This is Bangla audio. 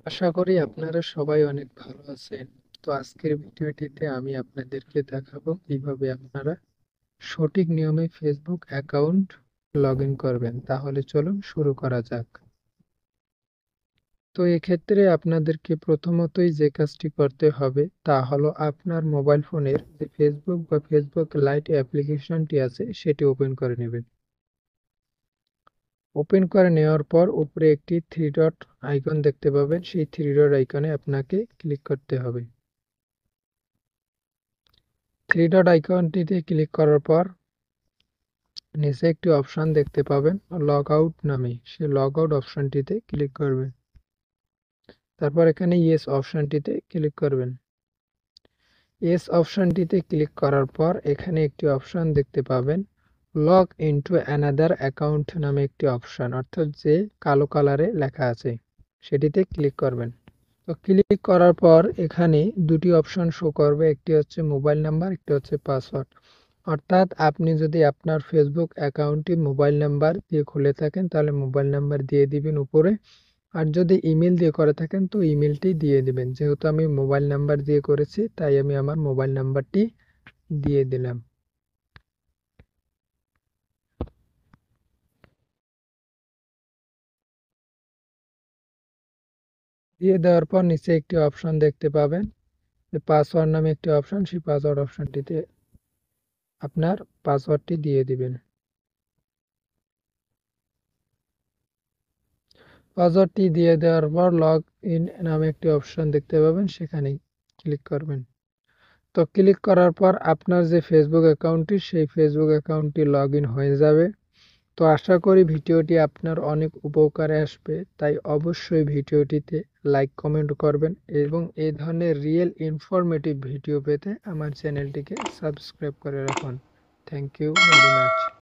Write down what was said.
আশা করি আপনারা সবাই অনেক ভালো আছেন। তো আজকের ভিডিওটিতে আমি আপনাদেরকে দেখাবো কিভাবে আপনারা সঠিক নিয়মে ফেসবুক অ্যাকাউন্ট লগ ইন করবেন। তাহলে চলুন শুরু করা যাক। তো এক্ষেত্রে আপনাদেরকে প্রথমতই যে কাজটি করতে হবে তা হলো আপনার মোবাইল ফোনের যে ফেসবুক বা ফেসবুক লাইট অ্যাপ্লিকেশনটি আছে সেটি ওপেন করে নেবেন। ওপেন করে নেওয়ার পর উপরে একটি থ্রি ডট আইকন দেখতে পাবেন, সেই থ্রি ডট আইকনে আপনাকে ক্লিক করতে হবে। থ্রি ডট আইকনটিতে ক্লিক করার পর নিচে একটি অপশন দেখতে পাবেন লগ আউট নামে, সেই লগ আউট অপশনটিতে ক্লিক করবেন। তারপর এখানে ইয়েস অপশনটিতে ক্লিক করবেন। ইয়েস অপশনটিতে ক্লিক করার পর এখানে একটি অপশন দেখতে পাবেন লগ ইনটু অ্যানাদার অ্যাকাউন্ট নামে একটি অপশন, অর্থাৎ যে কালো কালারে লেখা আছে সেটিতে ক্লিক করবেন। তো ক্লিক করার পর এখানে দুটি অপশন শো করবে, একটি হচ্ছে মোবাইল নাম্বার, একটি হচ্ছে পাসওয়ার্ড। অর্থাৎ আপনি যদি আপনার ফেসবুক অ্যাকাউন্টটি মোবাইল নাম্বার দিয়ে খুলে থাকেন তাহলে মোবাইল নাম্বার দিয়ে দিবেন উপরে, আর যদি ইমেল দিয়ে করে থাকেন তো ইমেলটি দিয়ে দিবেন। যেহেতু আমি মোবাইল নাম্বার দিয়ে করেছি তাই আমি আমার মোবাইল নাম্বারটি দিয়ে দিলাম। দিয়ে দেওয়ার পর নিচে একটি অপশন দেখতে পাবেন যে পাসওয়ার্ড নামে একটি অপশন, সেই পাসওয়ার্ড অপশনটিতে আপনার পাসওয়ার্ডটি দিয়ে দিবেন। পাসওয়ার্ডটি দিয়ে দেওয়ার পর লগ ইন নামে একটি অপশন দেখতে পাবেন, সেখানে ক্লিক করবেন। তো ক্লিক করার পর আপনার যে ফেসবুক অ্যাকাউন্টটি সেই ফেসবুক অ্যাকাউন্টটি লগ ইন হয়ে যাবে। তো আশা করি ভিডিওটি আপনার অনেক উপকারে আসবে, তাই অবশ্যই ভিডিওটিতে লাইক কমেন্ট করবেন এবং এই ধরনের রিয়েল ইনফরমেটিভ ভিডিও পেতে আমার চ্যানেলটিকে সাবস্ক্রাইব করে রাখুন। Thank you very much.